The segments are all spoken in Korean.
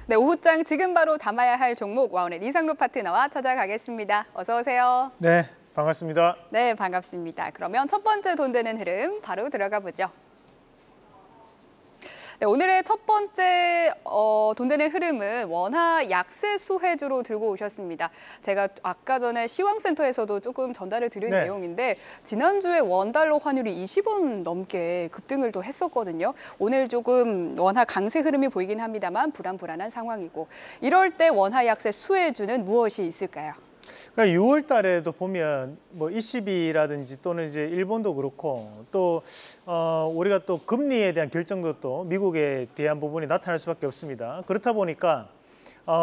네, 오후장 지금 바로 담아야 할 종목 와운의 이상로 파트너와 찾아가겠습니다. 어서 오세요. 네, 반갑습니다. 네, 반갑습니다. 그러면 첫 번째 돈 되는 흐름 바로 들어가 보죠. 네, 오늘의 첫 번째 돈 되는 흐름은 원화 약세 수혜주로 들고 오셨습니다. 제가 아까 전에 시황센터에서도 조금 전달을 드린 내용인데 지난주에 원달러 환율이 20원 넘게 급등을 또 했었거든요. 오늘 조금 원화 강세 흐름이 보이긴 합니다만 불안한 상황이고 이럴 때 원화 약세 수혜주는 무엇이 있을까요? 그러니까 6월 달에도 보면 뭐 ECB라든지 또는 이제 일본도 그렇고 또 우리가 또 금리에 대한 결정도 또 미국에 대한 부분이 나타날 수밖에 없습니다. 그렇다 보니까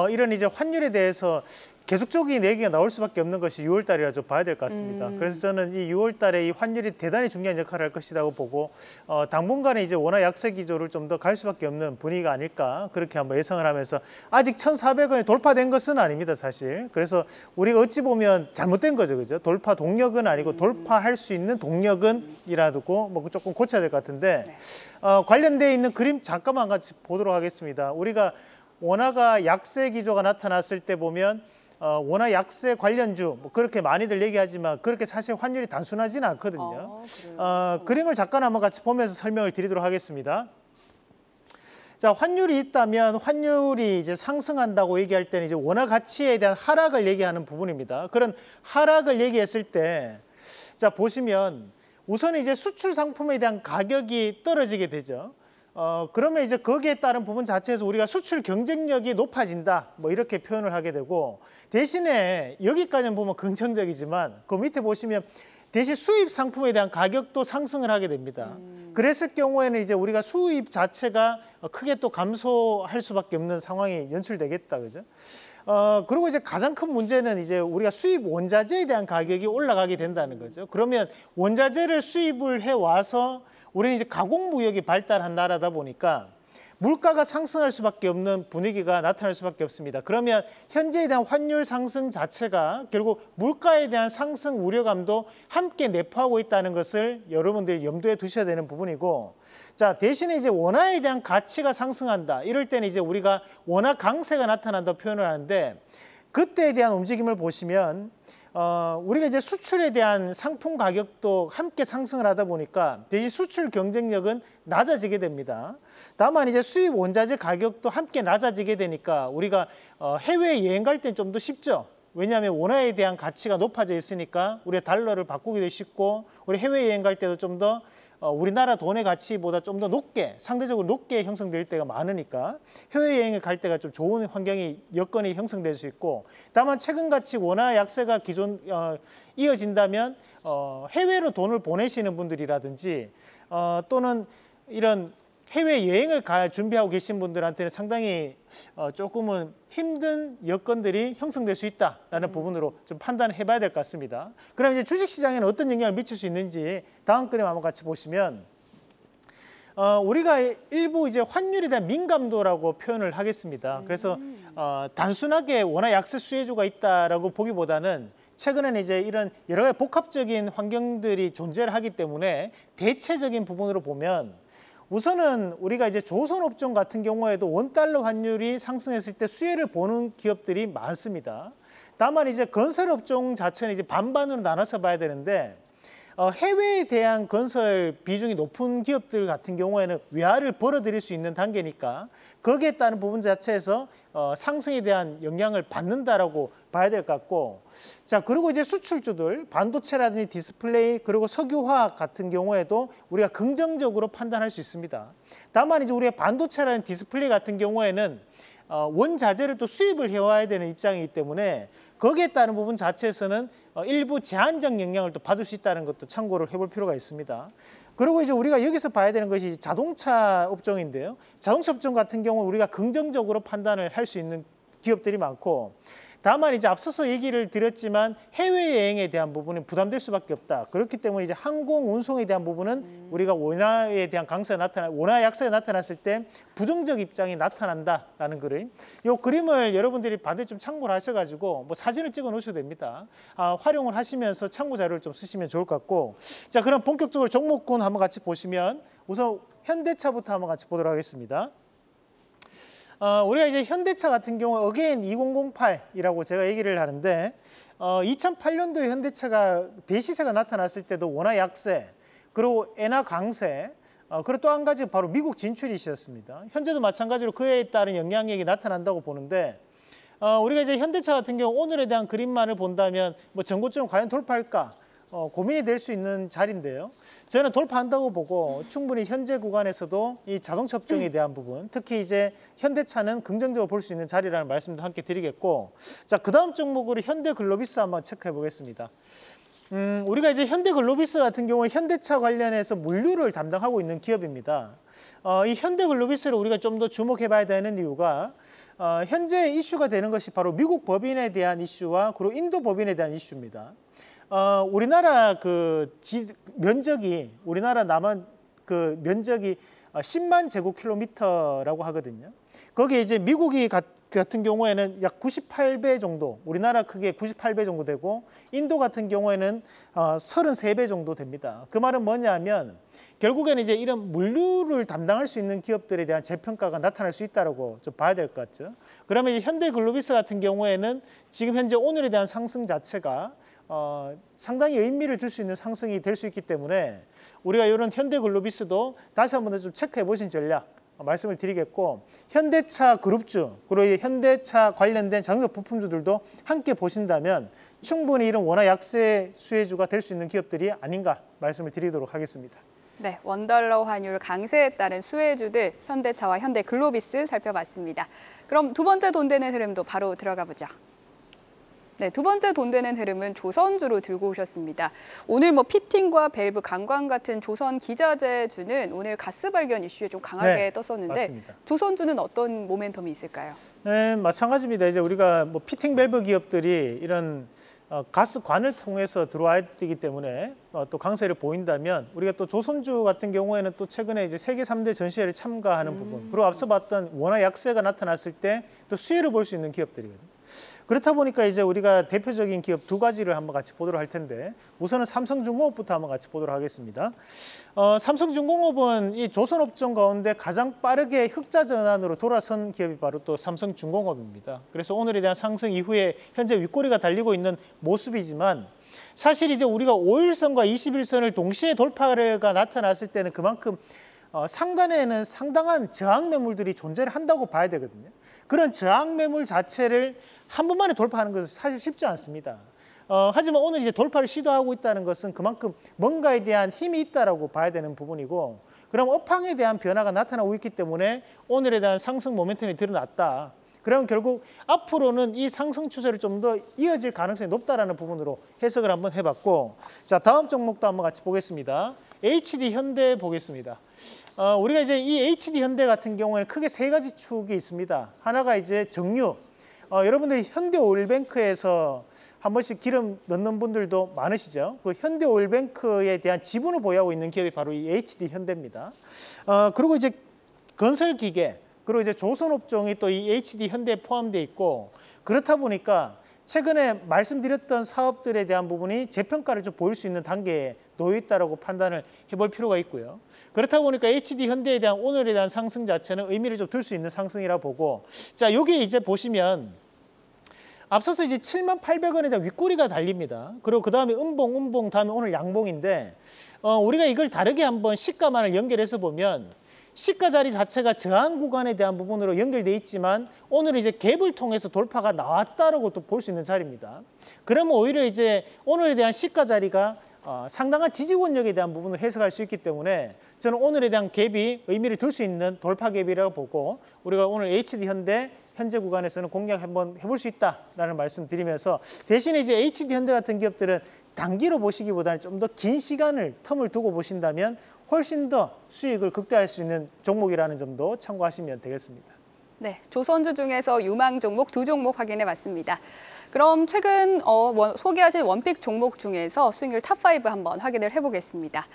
이런 이제 환율에 대해서 계속적인 얘기가 나올 수밖에 없는 것이 6월 달이라 좀 봐야 될 것 같습니다. 그래서 저는 이 6월 달에 이 환율이 대단히 중요한 역할을 할 것이라고 보고 당분간은 이제 원화 약세 기조를 좀 더 갈 수밖에 없는 분위기가 아닐까 그렇게 한번 예상을 하면서 아직 1,400원이 돌파된 것은 아닙니다, 사실. 그래서 우리가 어찌 보면 잘못된 거죠, 그죠? 돌파 동력은 아니고 돌파할 수 있는 동력은이라고 뭐 조금 고쳐야 될 것 같은데 관련되어 있는 그림 잠깐만 같이 보도록 하겠습니다. 우리가 원화가 약세 기조가 나타났을 때 보면 원화 약세 관련주 뭐 그렇게 많이들 얘기하지만 그렇게 사실 환율이 단순하지는 않거든요. 그림을 잠깐 한번 같이 보면서 설명을 드리도록 하겠습니다. 자, 환율이 있다면 환율이 이제 상승한다고 얘기할 때는 이제 원화 가치에 대한 하락을 얘기하는 부분입니다. 그런 하락을 얘기했을 때, 자 보시면 우선 이제 수출 상품에 대한 가격이 떨어지게 되죠. 그러면 이제 거기에 따른 부분 자체에서 우리가 수출 경쟁력이 높아진다 뭐 이렇게 표현을 하게 되고 대신에 여기까지는 보면 긍정적이지만 그 밑에 보시면 대신 수입 상품에 대한 가격도 상승을 하게 됩니다. 그랬을 경우에는 이제 우리가 수입 자체가 크게 또 감소할 수밖에 없는 상황이 연출되겠다, 그죠? 그리고 이제 가장 큰 문제는 이제 우리가 수입 원자재에 대한 가격이 올라가게 된다는 거죠. 그러면 원자재를 수입을 해 와서 우리는 이제 가공무역이 발달한 나라다 보니까 물가가 상승할 수밖에 없는 분위기가 나타날 수밖에 없습니다. 그러면 현재에 대한 환율 상승 자체가 결국 물가에 대한 상승 우려감도 함께 내포하고 있다는 것을 여러분들이 염두에 두셔야 되는 부분이고, 자 대신에 이제 원화에 대한 가치가 상승한다. 이럴 때는 이제 우리가 원화 강세가 나타난다고 표현을 하는데 그때에 대한 움직임을 보시면 우리가 이제 수출에 대한 상품 가격도 함께 상승을 하다 보니까 대신 수출 경쟁력은 낮아지게 됩니다. 다만 이제 수입 원자재 가격도 함께 낮아지게 되니까 우리가 해외 여행 갈 땐 좀 더 쉽죠. 왜냐하면 원화에 대한 가치가 높아져 있으니까 우리가 달러를 바꾸기도 쉽고 우리 해외 여행 갈 때도 좀 더 우리나라 돈의 가치보다 좀 더 높게 상대적으로 높게 형성될 때가 많으니까 해외여행을 갈 때가 좀 좋은 환경이 여건이 형성될 수 있고 다만 최근같이 원화 약세가 기존 이어진다면 해외로 돈을 보내시는 분들이라든지 또는 이런 해외여행을 준비하고 계신 분들한테는 상당히 조금은 힘든 여건들이 형성될 수 있다는 부분으로 좀 판단을 해봐야 될 것 같습니다. 그럼 이제 주식시장에는 어떤 영향을 미칠 수 있는지 다음 그림 한번 같이 보시면 우리가 일부 이제 환율에 대한 민감도라고 표현을 하겠습니다. 그래서 단순하게 원화 약세 수혜주가 있다라고 보기보다는 최근에는 이제 이런 여러 가지 복합적인 환경들이 존재를 하기 때문에 대체적인 부분으로 보면 우선은 우리가 이제 조선업종 같은 경우에도 원달러 환율이 상승했을 때 수혜를 보는 기업들이 많습니다. 다만 이제 건설업종 자체는 이제 반반으로 나눠서 봐야 되는데 해외에 대한 건설 비중이 높은 기업들 같은 경우에는 외화를 벌어들일 수 있는 단계니까 거기에 따른 부분 자체에서 상승에 대한 영향을 받는다라고 봐야 될 것 같고, 자 그리고 이제 수출주들 반도체라든지 디스플레이 그리고 석유화학 같은 경우에도 우리가 긍정적으로 판단할 수 있습니다. 다만 이제 우리가 반도체라든지 디스플레이 같은 경우에는 원자재를 또 수입을 해와야 되는 입장이기 때문에 거기에 따른 부분 자체에서는 일부 제한적 영향을 또 받을 수 있다는 것도 참고를 해볼 필요가 있습니다. 그리고 이제 우리가 여기서 봐야 되는 것이 자동차 업종인데요. 자동차 업종 같은 경우는 우리가 긍정적으로 판단을 할 수 있는 기업들이 많고 다만 이제 앞서서 얘기를 드렸지만 해외여행에 대한 부분은 부담될 수밖에 없다. 그렇기 때문에 이제 항공 운송에 대한 부분은 우리가 원화에 대한 원화 약세가 나타났을 때 부정적 입장이 나타난다라는 그림. 이 그림을 여러분들이 반드시 좀 참고를 하셔가지고 뭐 사진을 찍어 놓으셔도 됩니다. 활용을 하시면서 참고 자료를 좀 쓰시면 좋을 것 같고, 자 그럼 본격적으로 종목군 한번 같이 보시면 우선 현대차부터 한번 같이 보도록 하겠습니다. 우리가 이제 현대차 같은 경우 어게인 2008이라고 제가 얘기를 하는데 2008년도에 현대차가 대시세가 나타났을 때도 원화 약세, 그리고 엔화 강세, 그리고 또 한 가지 바로 미국 진출이 있었습니다. 현재도 마찬가지로 그에 따른 영향력이 나타난다고 보는데 우리가 이제 현대차 같은 경우 오늘에 대한 그림만을 본다면 뭐 전고점 과연 돌파할까 고민이 될 수 있는 자리인데요. 저는 돌파한다고 보고 충분히 현재 구간에서도 이 자동차 업종에 대한 부분, 특히 이제 현대차는 긍정적으로 볼 수 있는 자리라는 말씀도 함께 드리겠고, 자, 그 다음 종목으로 현대글로비스 한번 체크해 보겠습니다. 우리가 이제 현대글로비스 같은 경우는 현대차 관련해서 물류를 담당하고 있는 기업입니다. 이 현대글로비스를 우리가 좀 더 주목해 봐야 되는 이유가 현재 이슈가 되는 것이 바로 미국 법인에 대한 이슈와 그리고 인도 법인에 대한 이슈입니다. 우리나라 면적이 우리나라 남한 면적이 10만 제곱킬로미터라고 하거든요. 거기에 이제 미국이 같은 경우에는 약 98배 정도, 우리나라 크기의 98배 정도 되고 인도 같은 경우에는 33배 정도 됩니다. 그 말은 뭐냐면 결국에는 이제 이런 물류를 담당할 수 있는 기업들에 대한 재평가가 나타날 수 있다고 좀 봐야 될 것 같죠. 그러면 이제 현대글로비스 같은 경우에는 지금 현재 오늘에 대한 상승 자체가 상당히 의미를 줄 수 있는 상승이 될 수 있기 때문에 우리가 이런 현대글로비스도 다시 한번 더 좀 체크해 보신 전략 말씀을 드리겠고, 현대차 그룹주 그리고 현대차 관련된 자동차 부품주들도 함께 보신다면 충분히 이런 원화 약세 수혜주가 될 수 있는 기업들이 아닌가 말씀을 드리도록 하겠습니다. 네, 원달러 환율 강세에 따른 수혜주들 현대차와 현대글로비스 살펴봤습니다. 그럼 두 번째 돈 되는 흐름도 바로 들어가 보죠. 네, 두 번째 돈 되는 흐름은 조선주로 들고 오셨습니다. 오늘 뭐 피팅과 밸브, 강광 같은 조선 기자재주는 오늘 가스 발견 이슈에 좀 강하게 떴었는데 맞습니다. 조선주는 어떤 모멘텀이 있을까요? 네, 마찬가지입니다. 이제 우리가 뭐 피팅 밸브 기업들이 이런 가스관을 통해서 들어와야 되기 때문에 또 강세를 보인다면 우리가 또 조선주 같은 경우에는 또 최근에 이제 세계 3대 전시회를 참가하는 부분, 그리고 앞서 봤던 원화 약세가 나타났을 때 또 수혜를 볼 수 있는 기업들이거든요. 그렇다 보니까 이제 우리가 대표적인 기업 두 가지를 한번 같이 보도록 할 텐데, 우선은 삼성중공업부터 한번 같이 보도록 하겠습니다. 삼성중공업은 이 조선업종 가운데 가장 빠르게 흑자 전환으로 돌아선 기업이 바로 또 삼성중공업입니다. 그래서 오늘에 대한 상승 이후에 현재 윗꼬리가 달리고 있는 모습이지만, 사실 이제 우리가 5일선과 21선을 동시에 돌파가 나타났을 때는 그만큼 상단에는 상당한 저항 매물들이 존재를 한다고 봐야 되거든요. 그런 저항 매물 자체를 한 번만에 돌파하는 것은 사실 쉽지 않습니다. 하지만 오늘 이제 돌파를 시도하고 있다는 것은 그만큼 뭔가에 대한 힘이 있다라고 봐야 되는 부분이고, 그럼 업황에 대한 변화가 나타나고 있기 때문에 오늘에 대한 상승 모멘텀이 드러났다. 그럼 결국 앞으로는 이 상승 추세를 좀 더 이어질 가능성이 높다라는 부분으로 해석을 한번 해봤고, 자, 다음 종목도 한번 같이 보겠습니다. HD 현대 보겠습니다. 우리가 이제 이 HD 현대 같은 경우에는 크게 세 가지 축이 있습니다. 하나가 이제 정유. 여러분들이 현대오일뱅크에서 한 번씩 기름 넣는 분들도 많으시죠. 그 현대오일뱅크에 대한 지분을 보유하고 있는 기업이 바로 이 HD 현대입니다. 그리고 이제 건설기계, 그리고 이제 조선업종이 또 이 HD 현대에 포함되어 있고, 그렇다 보니까 최근에 말씀드렸던 사업들에 대한 부분이 재평가를 좀 보일 수 있는 단계에 놓여 있다고 판단을 해볼 필요가 있고요. 그렇다 보니까 HD 현대에 대한 오늘에 대한 상승 자체는 의미를 좀 둘 수 있는 상승이라 보고, 자, 여기 이제 보시면 앞서서 이제 78,000원에 대한 윗꼬리가 달립니다. 그리고 그 다음에 음봉, 다음에 오늘 양봉인데, 우리가 이걸 다르게 한번 시가만을 연결해서 보면 시가 자리 자체가 저항 구간에 대한 부분으로 연결돼 있지만 오늘 이제 갭을 통해서 돌파가 나왔다라고 또 볼 수 있는 자리입니다. 그러면 오히려 이제 오늘에 대한 시가 자리가 상당한 지지권력에 대한 부분을 해석할 수 있기 때문에 저는 오늘에 대한 갭이 의미를 둘 수 있는 돌파 갭이라고 보고, 우리가 오늘 HD 현대 현재 구간에서는 공략 한번 해볼 수 있다라는 말씀 드리면서, 대신에 이제 HD 현대 같은 기업들은 단기로 보시기보다는 좀 더 긴 시간을 텀을 두고 보신다면 훨씬 더 수익을 극대화할 수 있는 종목이라는 점도 참고하시면 되겠습니다. 네, 조선주 중에서 유망 종목 두 종목 확인해 봤습니다. 그럼 최근 소개하신 원픽 종목 중에서 수익률 탑5 한번 확인을 해보겠습니다.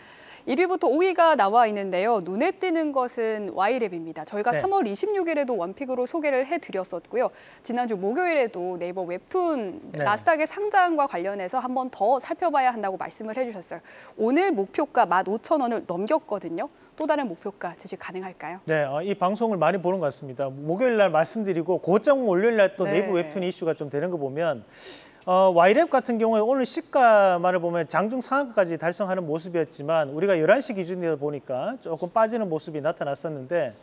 1위부터 5위가 나와 있는데요. 눈에 띄는 것은 Y랩입니다. 저희가 네. 3월 26일에도 원픽으로 소개를 해드렸었고요. 지난주 목요일에도 네이버 웹툰 네. 나스닥의 상장과 관련해서 한번 더 살펴봐야 한다고 말씀을 해주셨어요. 오늘 목표가 15,000원을 넘겼거든요. 또 다른 목표가 제시 가능할까요? 네, 이 방송을 많이 보는 것 같습니다. 목요일 날 말씀드리고 고점 월요일 날 또 네. 내부 웹툰 이슈가 좀 되는 거 보면 YLab 같은 경우에 오늘 시가만을 보면 장중 상한가까지 달성하는 모습이었지만 우리가 11시 기준이다 보니까 조금 빠지는 모습이 나타났었는데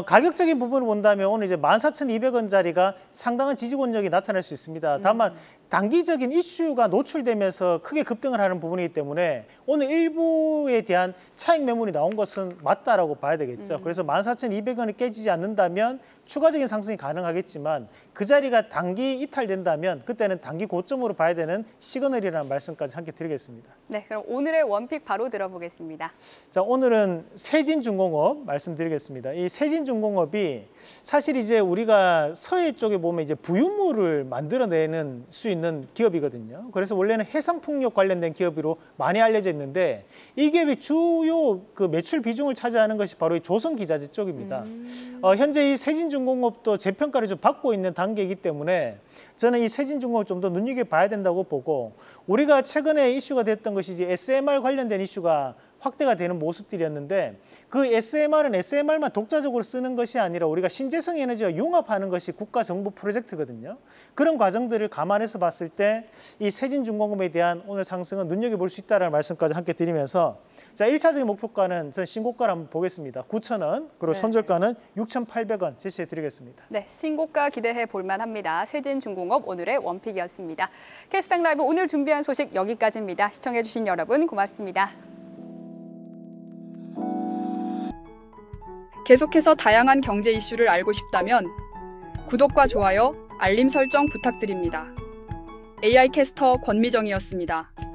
가격적인 부분을 본다면 오늘 이제 14,200원짜리가 상당한 지지권력이 나타날 수 있습니다. 다만 단기적인 이슈가 노출되면서 크게 급등을 하는 부분이기 때문에 오늘 일부에 대한 차익 매물이 나온 것은 맞다라고 봐야 되겠죠. 그래서 14,200원이 깨지지 않는다면 추가적인 상승이 가능하겠지만 그 자리가 단기 이탈된다면 그때는 단기 고점으로 봐야 되는 시그널이라는 말씀까지 함께 드리겠습니다. 네, 그럼 오늘의 원픽 바로 들어보겠습니다. 자, 오늘은 세진중공업 말씀드리겠습니다. 이 세진중공업이 사실 이제 우리가 서해 쪽에 보면 이제 부유물을 만들어내는 수 있는 기업이거든요. 그래서 원래는 해상풍력 관련된 기업으로 많이 알려져 있는데 이 기업이 주요 그 매출 비중을 차지하는 것이 바로 이 조선기자재 쪽입니다. 현재 이 세진중공업도 재평가를 좀 받고 있는 단계이기 때문에 저는 이 세진중공업을 좀 더 눈여겨봐야 된다고 보고 우리가 최근에 이슈가 됐던 것이 이제 SMR 관련된 이슈가 확대가 되는 모습들이었는데 그 SMR은 SMR만 독자적으로 쓰는 것이 아니라 우리가 신재생 에너지와 융합하는 것이 국가 정부 프로젝트거든요. 그런 과정들을 감안해서 봤을 때 이 세진중공업에 대한 오늘 상승은 눈여겨볼 수 있다는 말씀까지 함께 드리면서 자, 1차적인 목표가는 전 신고가를 한번 보겠습니다. 9,000원, 그리고 네. 손절가는 6,800원 제시해 드리겠습니다. 네, 신고가 기대해 볼만합니다. 세진중공업 오늘의 원픽이었습니다. 캐스팅 라이브 오늘 준비한 소식 여기까지입니다. 시청해주신 여러분 고맙습니다. 계속해서 다양한 경제 이슈를 알고 싶다면 구독과 좋아요, 알림 설정 부탁드립니다. AI 캐스터 권미정이었습니다.